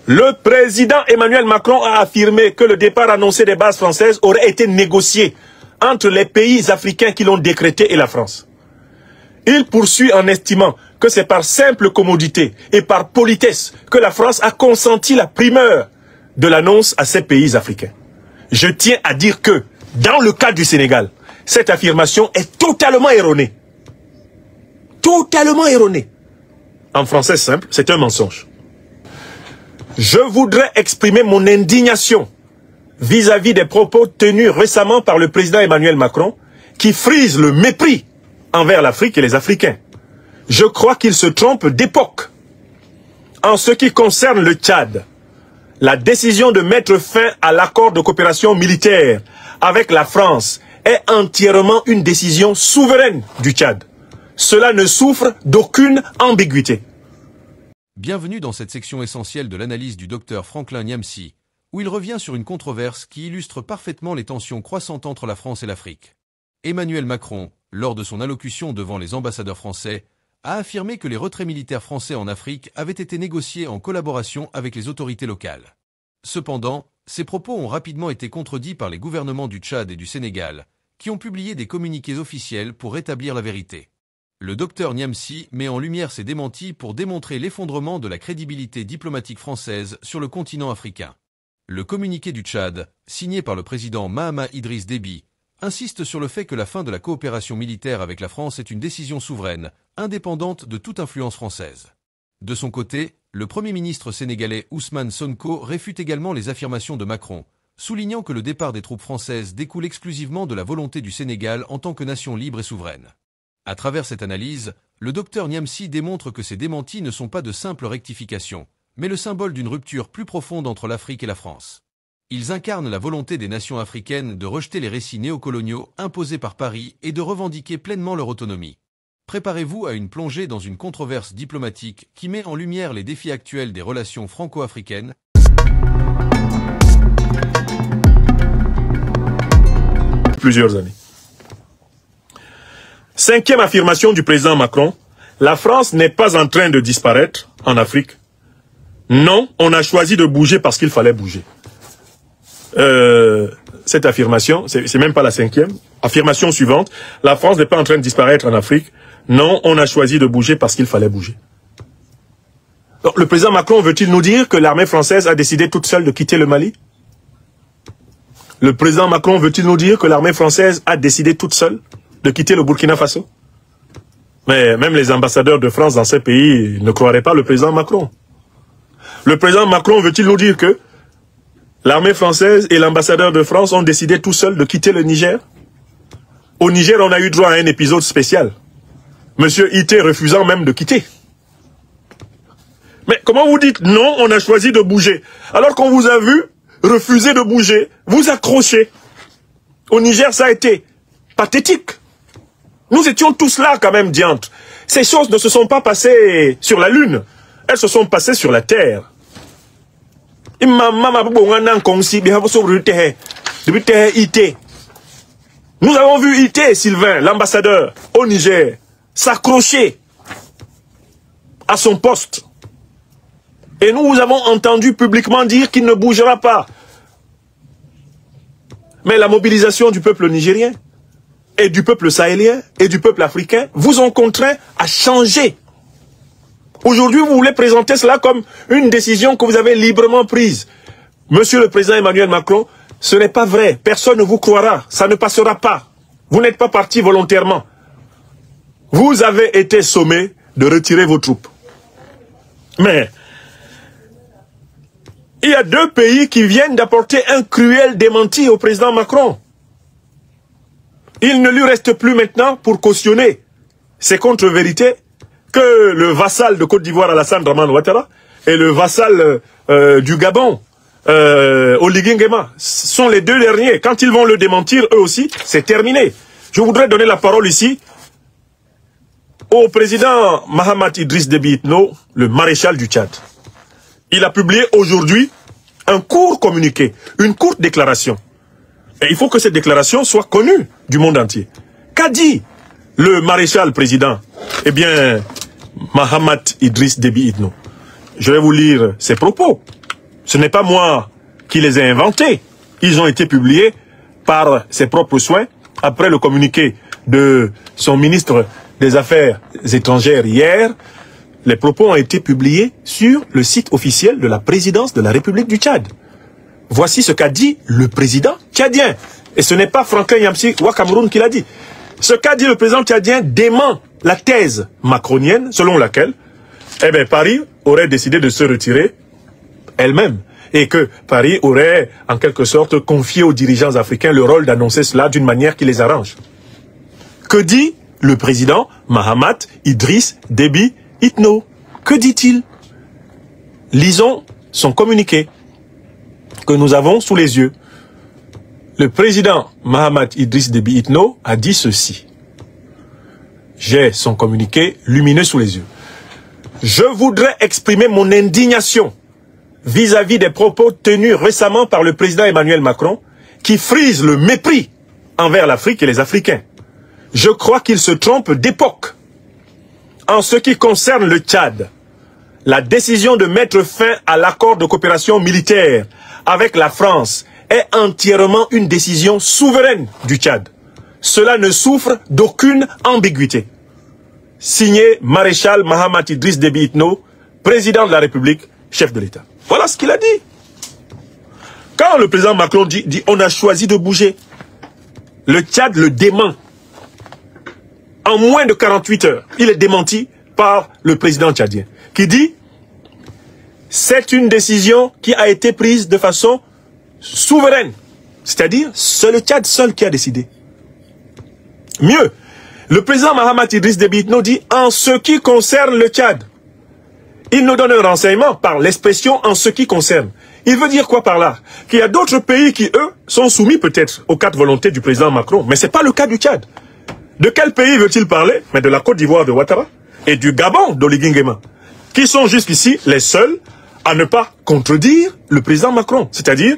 Le président Emmanuel Macron a affirmé que le départ annoncé des bases françaises aurait été négocié entre les pays africains qui l'ont décrété et la France. Il poursuit en estimant que c'est par simple commodité et par politesse que la France a consenti la primeur de l'annonce à ces pays africains. Je tiens à dire que, dans le cas du Sénégal, cette affirmation est totalement erronée. Totalement erronée. En français simple, c'est un mensonge. Je voudrais exprimer mon indignation vis-à-vis des propos tenus récemment par le président Emmanuel Macron qui frise le mépris envers l'Afrique et les Africains. Je crois qu'il se trompe d'époque. En ce qui concerne le Tchad, la décision de mettre fin à l'accord de coopération militaire avec la France est entièrement une décision souveraine du Tchad. Cela ne souffre d'aucune ambiguïté. Bienvenue dans cette section essentielle de l'analyse du docteur Franklin Nyamsi, où il revient sur une controverse qui illustre parfaitement les tensions croissantes entre la France et l'Afrique. Emmanuel Macron, lors de son allocution devant les ambassadeurs français, a affirmé que les retraits militaires français en Afrique avaient été négociés en collaboration avec les autorités locales. Cependant, ces propos ont rapidement été contredits par les gouvernements du Tchad et du Sénégal, qui ont publié des communiqués officiels pour rétablir la vérité. Le docteur Nyamsi met en lumière ces démentis pour démontrer l'effondrement de la crédibilité diplomatique française sur le continent africain. Le communiqué du Tchad, signé par le président Mahamat Idriss Déby, insiste sur le fait que la fin de la coopération militaire avec la France est une décision souveraine, indépendante de toute influence française. De son côté, le Premier ministre sénégalais Ousmane Sonko réfute également les affirmations de Macron, soulignant que le départ des troupes françaises découle exclusivement de la volonté du Sénégal en tant que nation libre et souveraine. À travers cette analyse, le docteur Nyamsi démontre que ces démentis ne sont pas de simples rectifications, mais le symbole d'une rupture plus profonde entre l'Afrique et la France. Ils incarnent la volonté des nations africaines de rejeter les récits néocoloniaux imposés par Paris et de revendiquer pleinement leur autonomie. Préparez-vous à une plongée dans une controverse diplomatique qui met en lumière les défis actuels des relations franco-africaines. Plusieurs années. Cinquième affirmation du président Macron, la France n'est pas en train de disparaître en Afrique. Non, on a choisi de bouger parce qu'il fallait bouger. Cette affirmation, c'est même pas la cinquième. Affirmation suivante, la France n'est pas en train de disparaître en Afrique. Non, on a choisi de bouger parce qu'il fallait bouger. Donc, le président Macron veut-il nous dire que l'armée française a décidé toute seule de quitter le Mali? Le président Macron veut-il nous dire que l'armée française a décidé toute seule de quitter le Burkina Faso? Mais même les ambassadeurs de France dans ces pays ne croiraient pas le président Macron. Le président Macron veut-il nous dire que l'armée française et l'ambassadeur de France ont décidé tout seuls de quitter le Niger? Au Niger, on a eu droit à un épisode spécial. Monsieur Ité refusant même de quitter. Mais comment vous dites non, on a choisi de bouger, alors qu'on vous a vu refuser de bouger, vous accrocher? Au Niger, ça a été pathétique. Nous étions tous là quand même, diantre. Ces choses ne se sont pas passées sur la lune, elles se sont passées sur la terre. Nous avons vu Ité, Sylvain, l'ambassadeur, au Niger, s'accrocher à son poste. Et nous avons entendu publiquement dire qu'il ne bougera pas. Mais la mobilisation du peuple nigérien, et du peuple sahélien, et du peuple africain, vous ont contraint à changer. Aujourd'hui, vous voulez présenter cela comme une décision que vous avez librement prise. Monsieur le président Emmanuel Macron, ce n'est pas vrai. Personne ne vous croira. Ça ne passera pas. Vous n'êtes pas parti volontairement. Vous avez été sommé de retirer vos troupes. Mais il y a deux pays qui viennent d'apporter un cruel démenti au président Macron. Il ne lui reste plus maintenant pour cautionner ces contre-vérités que le vassal de Côte d'Ivoire Alassane Dramane Ouattara et le vassal du Gabon Oligui Nguema sont les deux derniers. Quand ils vont le démentir, eux aussi, c'est terminé. Je voudrais donner la parole ici au président Mahamat Idriss Déby Itno, le maréchal du Tchad. Il a publié aujourd'hui un court communiqué, une courte déclaration. Et il faut que cette déclaration soit connue du monde entier. Qu'a dit le maréchal président? Eh bien, Mahamat Idriss Déby Itno. Je vais vous lire ces propos. Ce n'est pas moi qui les ai inventés. Ils ont été publiés par ses propres soins après le communiqué de son ministre des Affaires étrangères hier. Les propos ont été publiés sur le site officiel de la présidence de la République du Tchad. Voici ce qu'a dit le président tchadien. Et ce n'est pas Franklin Nyamsi Ouattara qui l'a dit. Ce qu'a dit le président tchadien dément la thèse macronienne selon laquelle Paris aurait décidé de se retirer elle-même. Et que Paris aurait, en quelque sorte, confié aux dirigeants africains le rôle d'annoncer cela d'une manière qui les arrange. Que dit le président Mahamat Idriss Déby Itno? Que dit-il? Lisons son communiqué que nous avons sous les yeux. Le président Mahamat Idriss Déby Itno a dit ceci. J'ai son communiqué lumineux sous les yeux. Je voudrais exprimer mon indignation vis-à-vis des propos tenus récemment par le président Emmanuel Macron qui frise le mépris envers l'Afrique et les Africains. Je crois qu'il se trompe d'époque. En ce qui concerne le Tchad, la décision de mettre fin à l'accord de coopération militaire avec la France est entièrement une décision souveraine du Tchad. Cela ne souffre d'aucune ambiguïté. Signé Maréchal Mahamat Idriss Déby Itno, président de la République, chef de l'État. Voilà ce qu'il a dit. Quand le président Macron dit on a choisi de bouger, le Tchad le dément. En moins de 48 heures, il est démenti par le président tchadien, qui dit c'est une décision qui a été prise de façon souveraine. C'est-à-dire, c'est le Tchad seul qui a décidé. Mieux, le président Mahamat Idriss Déby Itno dit en ce qui concerne le Tchad. Il nous donne un renseignement par l'expression en ce qui concerne. Il veut dire quoi par là? Qu'il y a d'autres pays qui, eux, sont soumis peut-être aux quatre volontés du président Macron. Mais ce n'est pas le cas du Tchad. De quel pays veut-il parler? Mais de la Côte d'Ivoire de Ouattara et du Gabon d'Oligui Nguema, qui sont jusqu'ici les seuls à ne pas contredire le président Macron. C'est-à-dire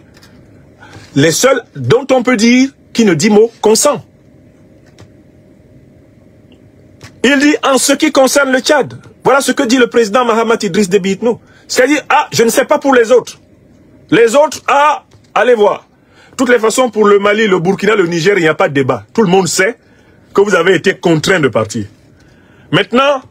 les seuls dont on peut dire qui ne dit mot consent. Il dit en ce qui concerne le Tchad. Voilà ce que dit le président Mahamat Idriss Déby Itno. C'est-à-dire, je ne sais pas pour les autres. Les autres, allez voir. De toutes les façons, pour le Mali, le Burkina, le Niger, il n'y a pas de débat. Tout le monde sait que vous avez été contraint de partir. Maintenant,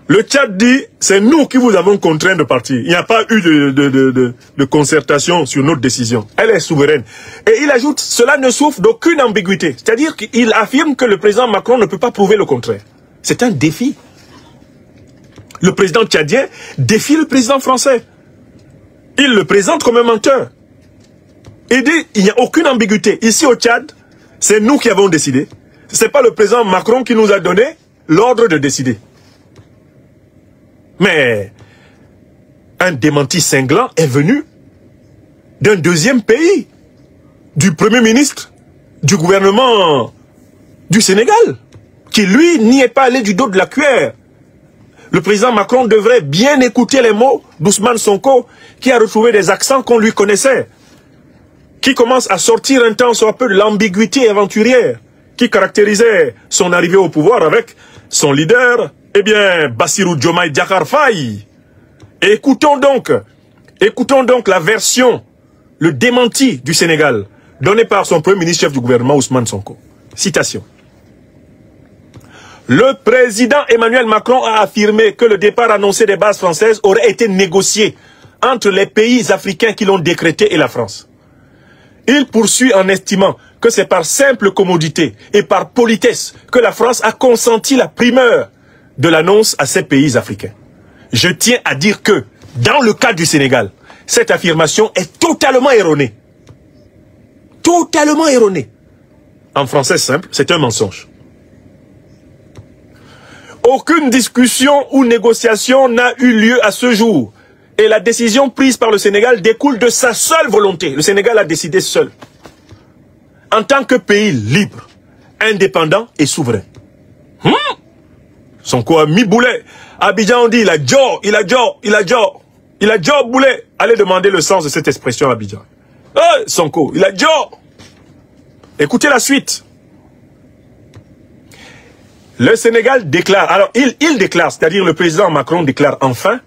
le Tchad dit, c'est nous qui vous avons contraint de partir. Il n'y a pas eu de concertation sur notre décision. Elle est souveraine. Et il ajoute, cela ne souffre d'aucune ambiguïté. C'est-à-dire qu'il affirme que le président Macron ne peut pas prouver le contraire. C'est un défi. Le président tchadien défie le président français. Il le présente comme un menteur. Il dit, il n'y a aucune ambiguïté. Ici au Tchad, c'est nous qui avons décidé. Ce n'est pas le président Macron qui nous a donné l'ordre de décider. Mais un démenti cinglant est venu d'un deuxième pays, du premier ministre du gouvernement du Sénégal, qui lui n'y est pas allé du dos de la cuillère. Le président Macron devrait bien écouter les mots d'Ousmane Sonko, qui a retrouvé des accents qu'on lui connaissait, qui commence à sortir un temps soit peu de l'ambiguïté aventurière qui caractérisait son arrivée au pouvoir avec son leader, Bassirou Diomaye Diakhar Faye. Et écoutons donc la version, le démenti du Sénégal, donné par son premier ministre chef du gouvernement Ousmane Sonko. Citation. Le président Emmanuel Macron a affirmé que le départ annoncé des bases françaises aurait été négocié entre les pays africains qui l'ont décrété et la France. Il poursuit en estimant que c'est par simple commodité et par politesse que la France a consenti la primeur de l'annonce à ces pays africains. Je tiens à dire que, dans le cas du Sénégal, cette affirmation est totalement erronée. Totalement erronée. En français simple, c'est un mensonge. Aucune discussion ou négociation n'a eu lieu à ce jour. Et la décision prise par le Sénégal découle de sa seule volonté. Le Sénégal a décidé seul. En tant que pays libre, indépendant et souverain. Sonko a mis boulet. Abidjan, on dit, il a boulet. Allez demander le sens de cette expression à Abidjan. Sonko, il a Joe. Écoutez la suite. Le Sénégal déclare, alors il déclare, c'est-à-dire le président Macron déclare enfin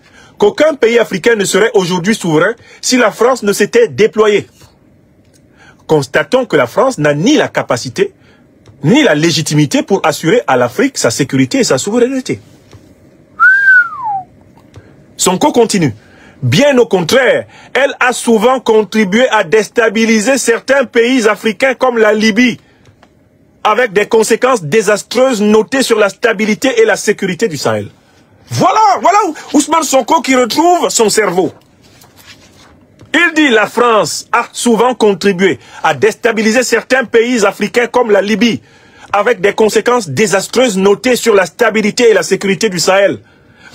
qu'aucun pays africain ne serait aujourd'hui souverain si la France ne s'était déployée. Constatons que la France n'a ni la capacité, ni la légitimité pour assurer à l'Afrique sa sécurité et sa souveraineté. Sonko continue. Bien au contraire, elle a souvent contribué à déstabiliser certains pays africains comme la Libye, avec des conséquences désastreuses notées sur la stabilité et la sécurité du Sahel. Voilà Ousmane Sonko qui retrouve son cerveau. Il dit la France a souvent contribué à déstabiliser certains pays africains comme la Libye, avec des conséquences désastreuses notées sur la stabilité et la sécurité du Sahel.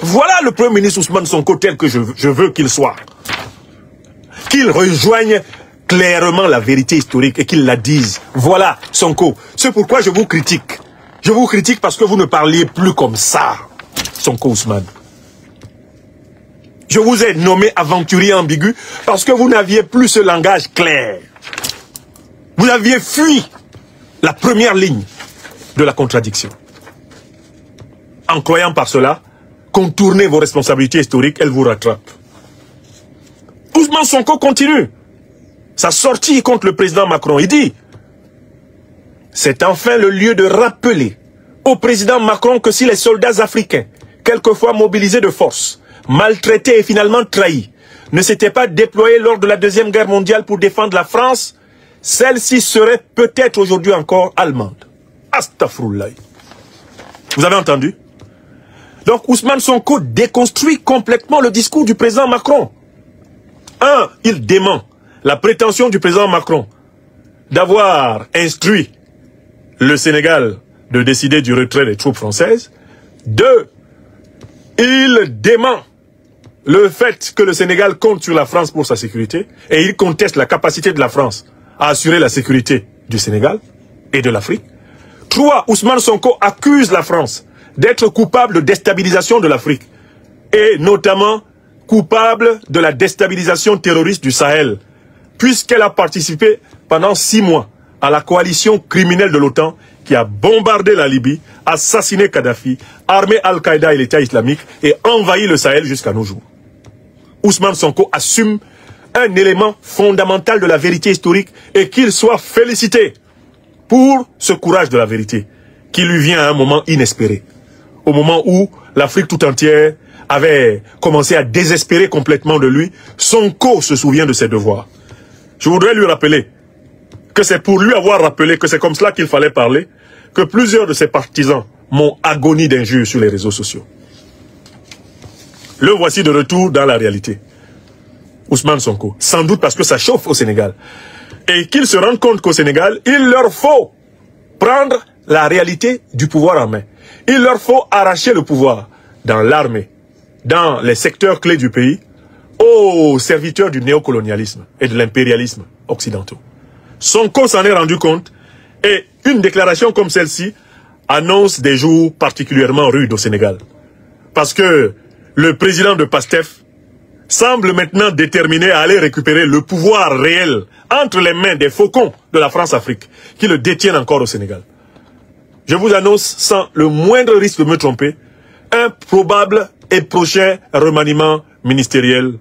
Voilà le Premier ministre Ousmane Sonko tel que je veux qu'il soit. Qu'il rejoigne clairement la vérité historique et qu'il la dise. Voilà Sonko. C'est pourquoi je vous critique. Je vous critique parce que vous ne parliez plus comme ça. Sonko Ousmane. Je vous ai nommé aventurier ambigu parce que vous n'aviez plus ce langage clair. Vous aviez fui la première ligne de la contradiction. En croyant par cela, contourner vos responsabilités historiques, elles vous rattrapent. Ousmane Sonko continue. Sa sortie contre le président Macron, il dit « C'est enfin le lieu de rappeler au président Macron que si les soldats africains, quelquefois mobilisés de force, maltraités et finalement trahis, ne s'étaient pas déployés lors de la Deuxième Guerre mondiale pour défendre la France, celle-ci serait peut-être aujourd'hui encore allemande. » Astaghfirullah. Vous avez entendu? Donc Ousmane Sonko déconstruit complètement le discours du président Macron. Il dément la prétention du président Macron d'avoir instruit le Sénégal de décider du retrait des troupes françaises. 2, il dément le fait que le Sénégal compte sur la France pour sa sécurité et il conteste la capacité de la France à assurer la sécurité du Sénégal et de l'Afrique. 3, Ousmane Sonko accuse la France d'être coupable de déstabilisation de l'Afrique et notamment coupable de la déstabilisation terroriste du Sahel, puisqu'elle a participé pendant 6 mois à la coalition criminelle de l'OTAN qui a bombardé la Libye, assassiné Kadhafi, armé Al-Qaïda et l'État islamique et envahi le Sahel jusqu'à nos jours. Ousmane Sonko assume un élément fondamental de la vérité historique et qu'il soit félicité pour ce courage de la vérité qui lui vient à un moment inespéré. Au moment où l'Afrique tout entière avait commencé à désespérer complètement de lui, Sonko se souvient de ses devoirs. Je voudrais lui rappeler que c'est pour lui avoir rappelé que c'est comme cela qu'il fallait parler, que plusieurs de ses partisans m'ont agonie d'injures sur les réseaux sociaux. Le voici de retour dans la réalité. Ousmane Sonko, sans doute parce que ça chauffe au Sénégal. Et qu'ils se rendent compte qu'au Sénégal, il leur faut prendre la réalité du pouvoir en main. Il leur faut arracher le pouvoir dans l'armée, dans les secteurs clés du pays, aux serviteurs du néocolonialisme et de l'impérialisme occidentaux. Sonko s'en est rendu compte et une déclaration comme celle-ci annonce des jours particulièrement rudes au Sénégal. Parce que le président de PASTEF semble maintenant déterminé à aller récupérer le pouvoir réel entre les mains des faucons de la France-Afrique qui le détiennent encore au Sénégal. Je vous annonce sans le moindre risque de me tromper un probable et prochain remaniement ministériel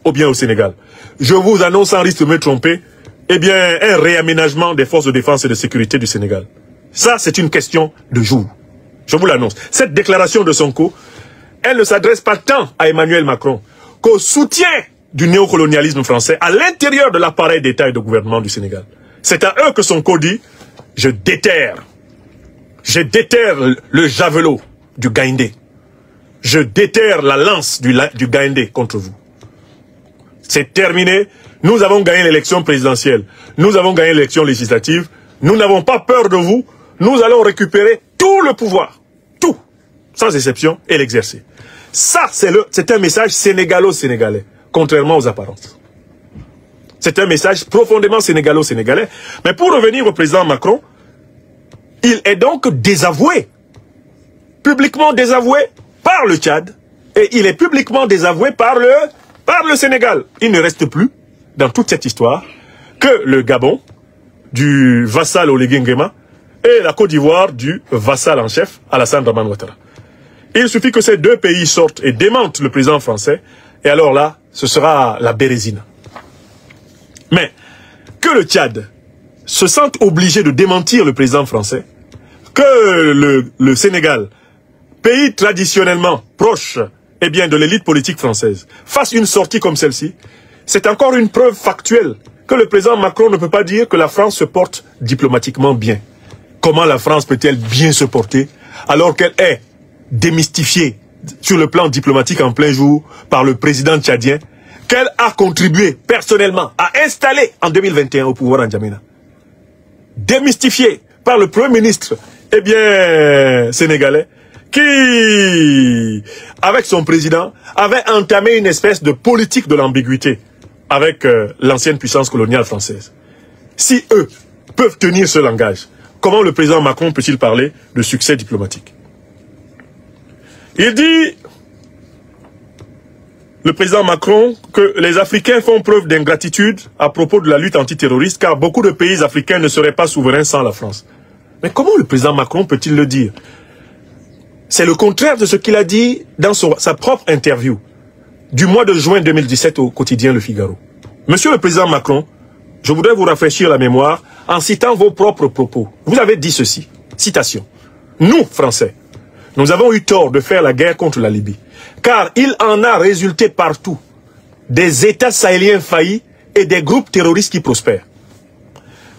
ou bien au Sénégal. Je vous annonce sans risque de me tromper eh bien un réaménagement des forces de défense et de sécurité du Sénégal. Ça, c'est une question de jour. Je vous l'annonce. Cette déclaration de Sonko, elle ne s'adresse pas tant à Emmanuel Macron qu'au soutien du néocolonialisme français à l'intérieur de l'appareil d'État et de gouvernement du Sénégal. C'est à eux que Sonko dit « Je déterre le javelot du Gaïndé. Je déterre la lance du Gaïndé contre vous. C'est terminé. Nous avons gagné l'élection présidentielle. Nous avons gagné l'élection législative. Nous n'avons pas peur de vous. Nous allons récupérer tout le pouvoir. Tout. Sans exception. Et l'exercer. Ça, c'est un message sénégalo-sénégalais. Contrairement aux apparences. C'est un message profondément sénégalo-sénégalais. Mais pour revenir au président Macron, il est donc désavoué. Publiquement désavoué par le Tchad. Et il est publiquement désavoué par le Sénégal. Il ne reste plus, dans toute cette histoire, que le Gabon, du vassal Oligui Nguema, et la Côte d'Ivoire, du vassal en chef, Alassane Dramane Ouattara. Il suffit que ces deux pays sortent et démentent le président français, Et alors là, ce sera la bérésine. Mais que le Tchad se sente obligé de démentir le président français, que le Sénégal, pays traditionnellement proche de l'élite politique française, fasse une sortie comme celle-ci, c'est encore une preuve factuelle que le président Macron ne peut pas dire que la France se porte diplomatiquement bien. Comment la France peut-elle bien se porter alors qu'elle est démystifiée sur le plan diplomatique en plein jour par le président tchadien, qu'elle a contribué personnellement à installer en 2021 au pouvoir en N'Djamena. Démystifiée par le Premier ministre, sénégalais, qui, avec son président, avait entamé une espèce de politique de l'ambiguïté avec l'ancienne puissance coloniale française. Si eux peuvent tenir ce langage, comment le président Macron peut-il parler de succès diplomatique? Il dit, le président Macron, que les Africains font preuve d'ingratitude à propos de la lutte antiterroriste, car beaucoup de pays africains ne seraient pas souverains sans la France. Mais comment le président Macron peut-il le dire? C'est le contraire de ce qu'il a dit dans sa propre interview du mois de juin 2017 au quotidien Le Figaro. Monsieur le président Macron, je voudrais vous rafraîchir la mémoire en citant vos propres propos. Vous avez dit ceci, citation. Nous, Français, nous avons eu tort de faire la guerre contre la Libye, car il en a résulté partout des États sahéliens faillis et des groupes terroristes qui prospèrent.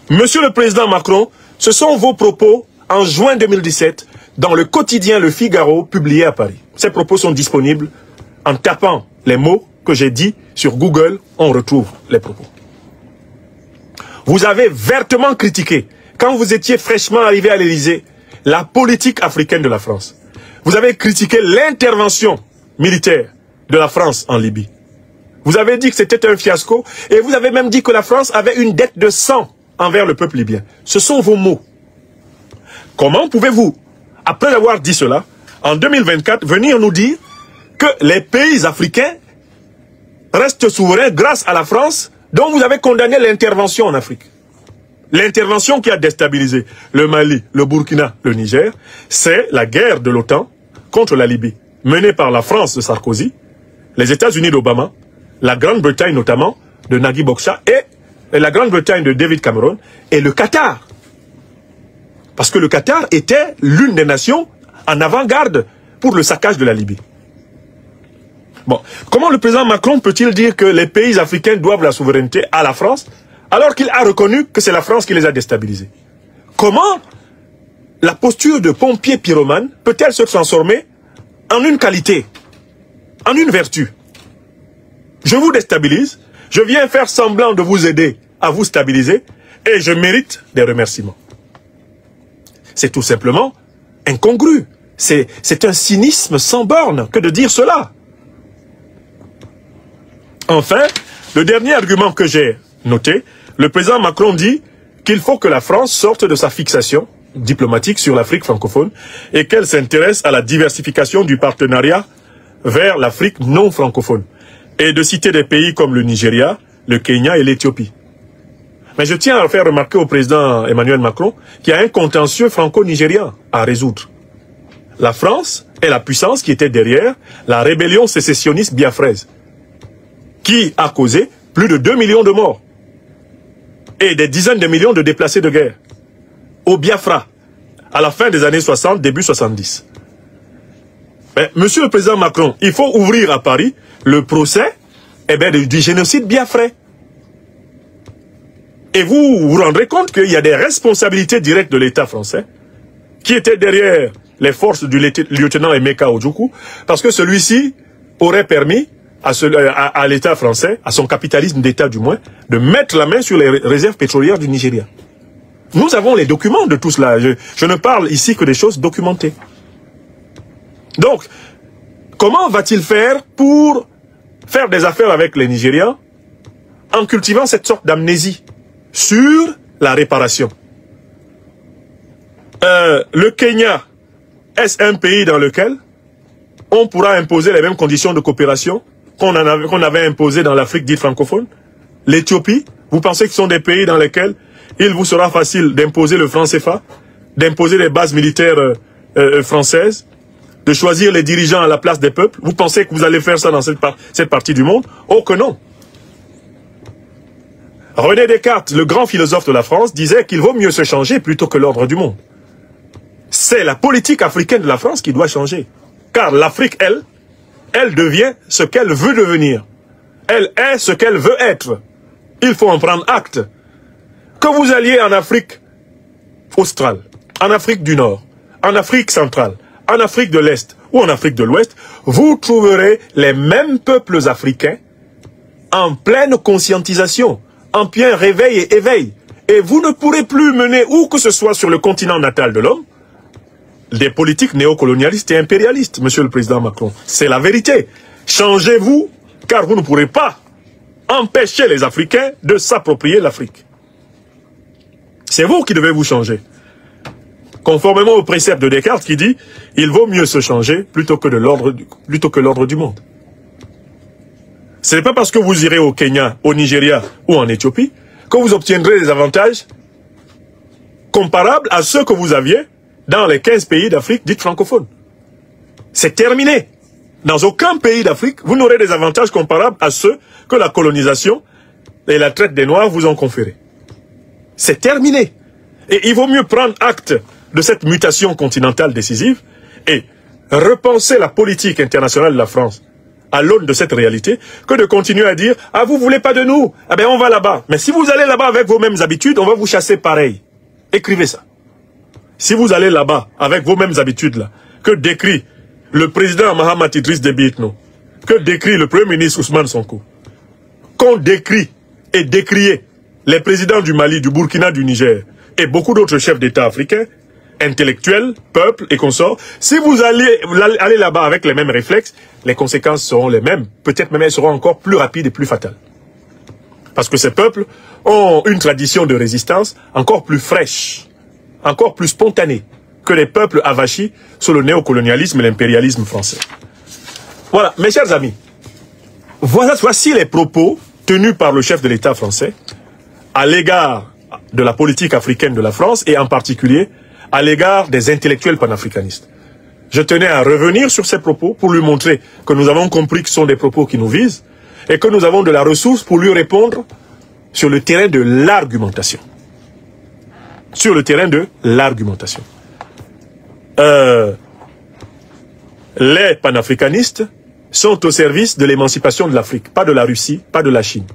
Monsieur le président Macron, ce sont vos propos en juin 2017 dans le quotidien Le Figaro publié à Paris. Ces propos sont disponibles en tapant les mots que j'ai dit sur Google, on retrouve les propos. Vous avez vertement critiqué, quand vous étiez fraîchement arrivé à l'Élysée, la politique africaine de la France. Vous avez critiqué l'intervention militaire de la France en Libye. Vous avez dit que c'était un fiasco et vous avez même dit que la France avait une dette de sang envers le peuple libyen. Ce sont vos mots. Comment pouvez-vous, après avoir dit cela, en 2024, venir nous dire que les pays africains restent souverains grâce à la France, dont vous avez condamné l'intervention en Afrique? L'intervention qui a déstabilisé le Mali, le Burkina, le Niger, c'est la guerre de l'OTAN contre la Libye, menée par la France de Sarkozy, les États-Unis d'Obama, la Grande-Bretagne notamment, de Nagui Bokcha, et la Grande-Bretagne de David Cameron, et le Qatar. Parce que le Qatar était l'une des nations en avant-garde pour le saccage de la Libye. Bon, comment le président Macron peut-il dire que les pays africains doivent la souveraineté à la France, alors qu'il a reconnu que c'est la France qui les a déstabilisés? Comment la posture de pompier pyromane peut-elle se transformer en une qualité, en une vertu? Je vous déstabilise, je viens faire semblant de vous aider à vous stabiliser, et je mérite des remerciements. C'est tout simplement incongru. C'est un cynisme sans borne que de dire cela. Enfin, le dernier argument que j'ai noté, le président Macron dit qu'il faut que la France sorte de sa fixation diplomatique sur l'Afrique francophone et qu'elle s'intéresse à la diversification du partenariat vers l'Afrique non francophone, et de citer des pays comme le Nigeria, le Kenya et l'Éthiopie. Mais je tiens à faire remarquer au président Emmanuel Macron qu'il y a un contentieux franco-nigérien à résoudre. La France est la puissance qui était derrière la rébellion sécessionniste biafraise, qui a causé plus de 2 millions de morts et des dizaines de millions de déplacés de guerre au Biafra, à la fin des années 60, début 70. Mais, monsieur le président Macron, il faut ouvrir à Paris le procès du génocide biafrais. Et vous vous rendrez compte qu'il y a des responsabilités directes de l'État français qui étaient derrière les forces du lieutenant Emeka Ojukwu, parce que celui-ci aurait permis à l'État français, à son capitalisme d'État du moins, de mettre la main sur les réserves pétrolières du Nigeria. Nous avons les documents de tout cela. Je ne parle ici que des choses documentées. Donc, comment va-t-il faire pour faire des affaires avec les Nigérians en cultivant cette sorte d'amnésie sur la réparation? Le Kenya, est-ce un pays dans lequel on pourra imposer les mêmes conditions de coopération qu'on avait imposées dans l'Afrique dite francophone? L'Éthiopie, vous pensez que ce sont des pays dans lesquels il vous sera facile d'imposer le franc CFA, d'imposer les bases militaires françaises? de choisir les dirigeants à la place des peuples? Vous pensez que vous allez faire ça dans cette partie du monde? Oh que non. René Descartes, le grand philosophe de la France, disait qu'il vaut mieux se changer plutôt que l'ordre du monde. C'est la politique africaine de la France qui doit changer. Car l'Afrique, elle devient ce qu'elle veut devenir. Elle est ce qu'elle veut être. Il faut en prendre acte. Que vous alliez en Afrique australe, en Afrique du Nord, en Afrique centrale, en Afrique de l'Est ou en Afrique de l'Ouest, vous trouverez les mêmes peuples africains en pleine conscientisation, en plein réveil et éveil. Et vous ne pourrez plus mener, où que ce soit sur le continent natal de l'homme, des politiques néocolonialistes et impérialistes, monsieur le président Macron. C'est la vérité. Changez-vous, car vous ne pourrez pas empêcher les Africains de s'approprier l'Afrique. C'est vous qui devez vous changer. Conformément au précepte de Descartes qui dit « Il vaut mieux se changer plutôt que l'ordre du monde ». Ce n'est pas parce que vous irez au Kenya, au Nigeria ou en Éthiopie que vous obtiendrez des avantages comparables à ceux que vous aviez dans les 15 pays d'Afrique dites francophones. C'est terminé. Dans aucun pays d'Afrique, vous n'aurez des avantages comparables à ceux que la colonisation et la traite des Noirs vous ont conférés. C'est terminé. Et il vaut mieux prendre acte de cette mutation continentale décisive et repenser la politique internationale de la France à l'aune de cette réalité, que de continuer à dire « Ah, vous voulez pas de nous? Ah ben on va là-bas. » Mais si vous allez là-bas avec vos mêmes habitudes, on va vous chasser pareil. Écrivez ça. Si vous allez là-bas avec vos mêmes habitudes là, que décrit le président Mahamat Idriss Déby Itno, que décrit le premier ministre Ousmane Sonko, qu'on décrit et décrié les présidents du Mali, du Burkina, du Niger et beaucoup d'autres chefs d'État africains, intellectuels, peuples et consorts, si vous allez là-bas avec les mêmes réflexes, les conséquences seront les mêmes. Peut-être même elles seront encore plus rapides et plus fatales. Parce que ces peuples ont une tradition de résistance encore plus fraîche, encore plus spontanée que les peuples avachis sous le néocolonialisme et l'impérialisme français. Voilà, mes chers amis, voici les propos tenus par le chef de l'État français à l'égard de la politique africaine de la France et en particulier à l'égard des intellectuels panafricanistes. Je tenais à revenir sur ces propos pour lui montrer que nous avons compris que ce sont des propos qui nous visent et que nous avons de la ressource pour lui répondre sur le terrain de l'argumentation. Sur le terrain de l'argumentation. Les panafricanistes sont au service de l'émancipation de l'Afrique, pas de la Russie, pas de la Chine.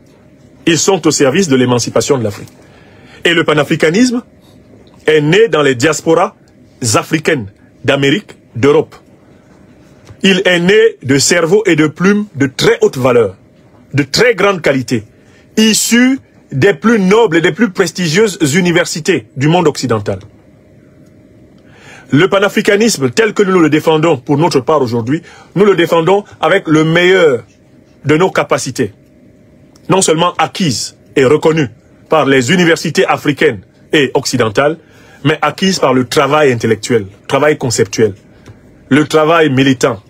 Ils sont au service de l'émancipation de l'Afrique. Et le panafricanisme est né dans les diasporas africaines d'Amérique, d'Europe. Il est né de cerveaux et de plumes de très haute valeur, de très grande qualité, issus des plus nobles et des plus prestigieuses universités du monde occidental. Le panafricanisme tel que nous le défendons pour notre part aujourd'hui, nous le défendons avec le meilleur de nos capacités, non seulement acquises et reconnues par les universités africaines et occidentales, mais acquises par le travail intellectuel, le travail conceptuel, le travail militant,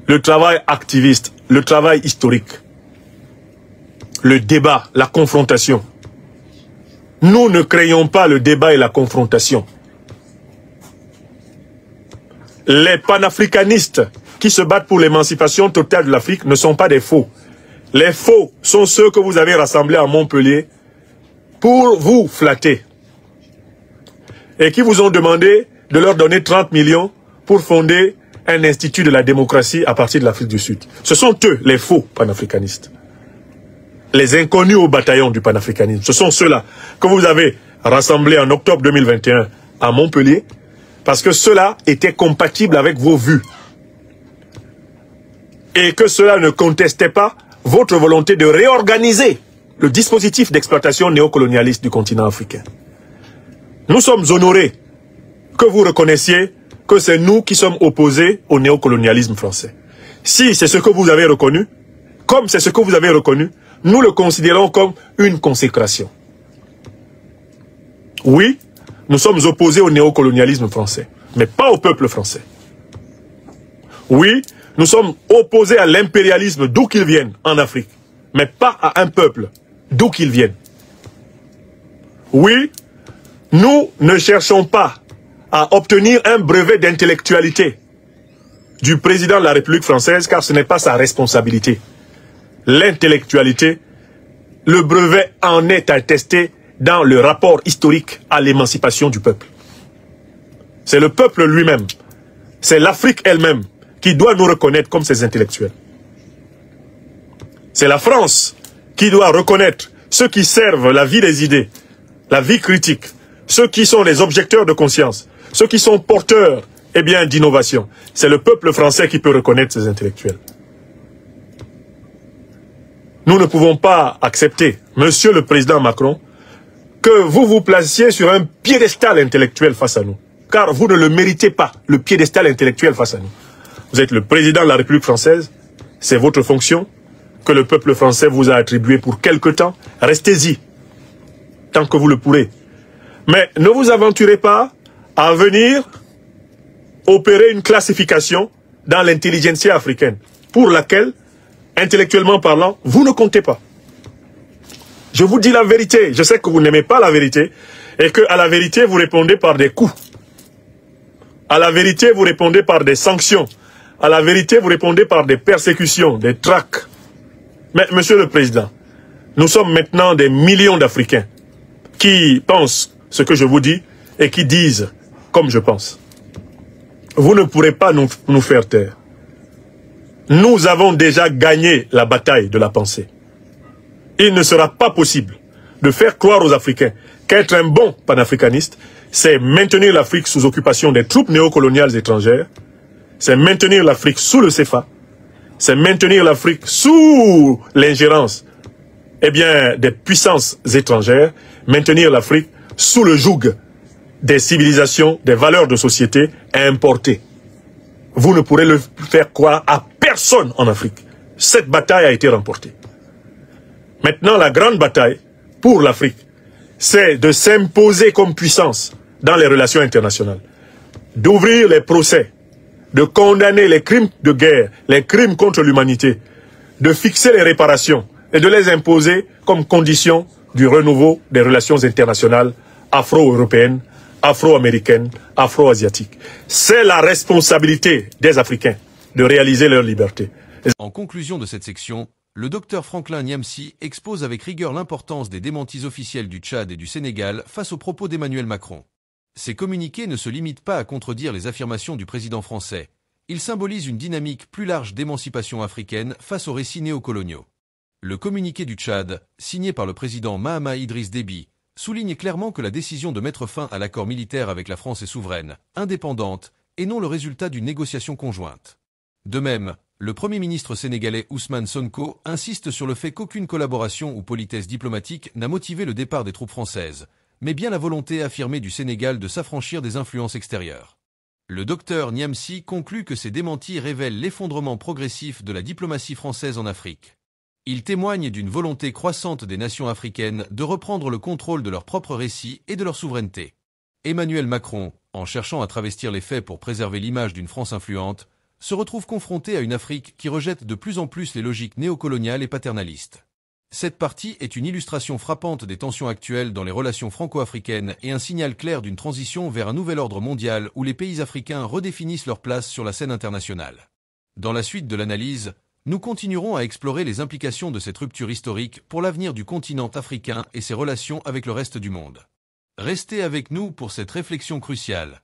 le travail activiste, le travail historique, le débat, la confrontation. Nous ne créons pas le débat et la confrontation. Les panafricanistes qui se battent pour l'émancipation totale de l'Afrique ne sont pas des faux. Les faux sont ceux que vous avez rassemblés à Montpellier pour vous flatter et qui vous ont demandé de leur donner 30 millions pour fonder un institut de la démocratie à partir de l'Afrique du Sud. Ce sont eux, les faux panafricanistes. Les inconnus au bataillon du panafricanisme. Ce sont ceux-là que vous avez rassemblés en octobre 2021 à Montpellier parce que ceux-là étaient compatibles avec vos vues. Et que cela ne contestait pas votre volonté de réorganiser le dispositif d'exploitation néocolonialiste du continent africain. Nous sommes honorés que vous reconnaissiez que c'est nous qui sommes opposés au néocolonialisme français. Si c'est ce que vous avez reconnu, comme c'est ce que vous avez reconnu, nous le considérons comme une consécration. Oui, nous sommes opposés au néocolonialisme français, mais pas au peuple français. Oui, nous sommes opposés à l'impérialisme d'où qu'il vienne en Afrique, mais pas à un peuple d'où qu'il vienne. Oui, nous ne cherchons pas à obtenir un brevet d'intellectualité du président de la République française, car ce n'est pas sa responsabilité. L'intellectualité, le brevet en est attesté dans le rapport historique à l'émancipation du peuple. C'est le peuple lui-même, c'est l'Afrique elle-même qui doit nous reconnaître comme ses intellectuels. C'est la France qui doit reconnaître ceux qui servent la vie des idées, la vie critique, ceux qui sont les objecteurs de conscience, ceux qui sont porteurs d'innovation. C'est le peuple français qui peut reconnaître ces intellectuels. Nous ne pouvons pas accepter, Monsieur le Président Macron, que vous vous placiez sur un piédestal intellectuel face à nous. Car vous ne le méritez pas, le piédestal intellectuel face à nous. Vous êtes le Président de la République française, c'est votre fonction, que le peuple français vous a attribuée pour quelque temps. Restez-y, tant que vous le pourrez. Mais ne vous aventurez pas à venir opérer une classification dans l'intelligentsia africaine, pour laquelle, intellectuellement parlant, vous ne comptez pas. Je vous dis la vérité. Je sais que vous n'aimez pas la vérité et qu'à la vérité, vous répondez par des coups. À la vérité, vous répondez par des sanctions. À la vérité, vous répondez par des persécutions, des traques. Mais, Monsieur le Président, nous sommes maintenant des millions d'Africains qui pensent ce que je vous dis et qui disent comme je pense. Vous ne pourrez pas nous faire taire. Nous avons déjà gagné la bataille de la pensée. Il ne sera pas possible de faire croire aux Africains qu'être un bon panafricaniste, c'est maintenir l'Afrique sous occupation des troupes néocoloniales étrangères, c'est maintenir l'Afrique sous le CFA, c'est maintenir l'Afrique sous l'ingérence des puissances étrangères, maintenir l'Afrique sous le joug des civilisations, des valeurs de société importées. Vous ne pourrez le faire croire à personne en Afrique. Cette bataille a été remportée. Maintenant, la grande bataille pour l'Afrique, c'est de s'imposer comme puissance dans les relations internationales, d'ouvrir les procès, de condamner les crimes de guerre, les crimes contre l'humanité, de fixer les réparations et de les imposer comme condition du renouveau des relations internationales afro-européennes, afro-américaines, afro-asiatiques. C'est la responsabilité des Africains de réaliser leur liberté. En conclusion de cette section, le docteur Franklin Nyamsi expose avec rigueur l'importance des démentis officiels du Tchad et du Sénégal face aux propos d'Emmanuel Macron. Ces communiqués ne se limitent pas à contredire les affirmations du président français. Ils symbolisent une dynamique plus large d'émancipation africaine face aux récits néocoloniaux. Le communiqué du Tchad, signé par le président Mahama Idriss Déby, souligne clairement que la décision de mettre fin à l'accord militaire avec la France est souveraine, indépendante, et non le résultat d'une négociation conjointe. De même, le Premier ministre sénégalais Ousmane Sonko insiste sur le fait qu'aucune collaboration ou politesse diplomatique n'a motivé le départ des troupes françaises, mais bien la volonté affirmée du Sénégal de s'affranchir des influences extérieures. Le docteur Nyamsi conclut que ces démentis révèlent l'effondrement progressif de la diplomatie française en Afrique. Ils témoignent d'une volonté croissante des nations africaines de reprendre le contrôle de leurs propres récits et de leur souveraineté. Emmanuel Macron, en cherchant à travestir les faits pour préserver l'image d'une France influente, se retrouve confronté à une Afrique qui rejette de plus en plus les logiques néocoloniales et paternalistes. Cette partie est une illustration frappante des tensions actuelles dans les relations franco-africaines et un signal clair d'une transition vers un nouvel ordre mondial où les pays africains redéfinissent leur place sur la scène internationale. Dans la suite de l'analyse, nous continuerons à explorer les implications de cette rupture historique pour l'avenir du continent africain et ses relations avec le reste du monde. Restez avec nous pour cette réflexion cruciale.